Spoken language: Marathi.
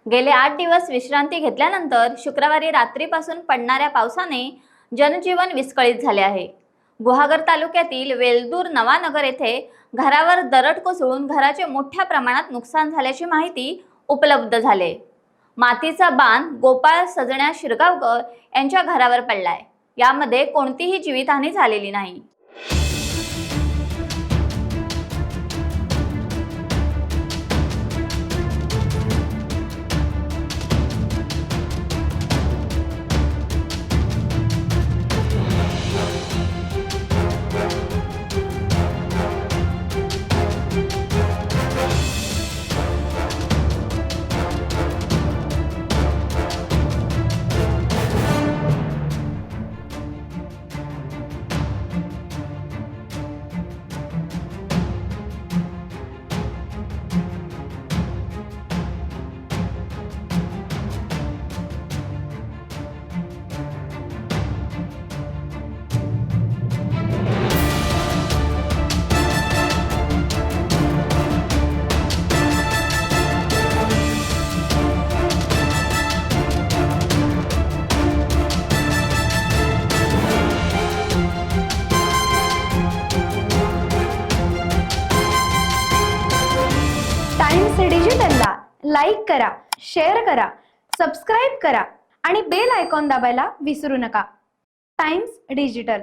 गेले 8 दिवस विश्रांती घेतल्यानंतर शुक्रवारी रात्रीपासून पडणाऱ्या पावसाने जनजीवन विस्कळीत झाले आहे। गुहागर तालुक्यातील वेलदूर नवानगर येथे घरावर दरड कोसळून घराचे मोठ्या प्रमाणात नुकसान झाल्याची माहिती उपलब्ध झाली। मातीचा बांध गोपाळ सजण्या शिरगावकर यांच्या घरावर पडलाय। यामध्ये कोणतीही जीवितहानी झालेली नाही। टाइम्स डिजिटलला लाईक करा, शेअर करा, सबस्क्राईब करा आणि बेल आयकॉन दाबायला विसरू नका। Times digital.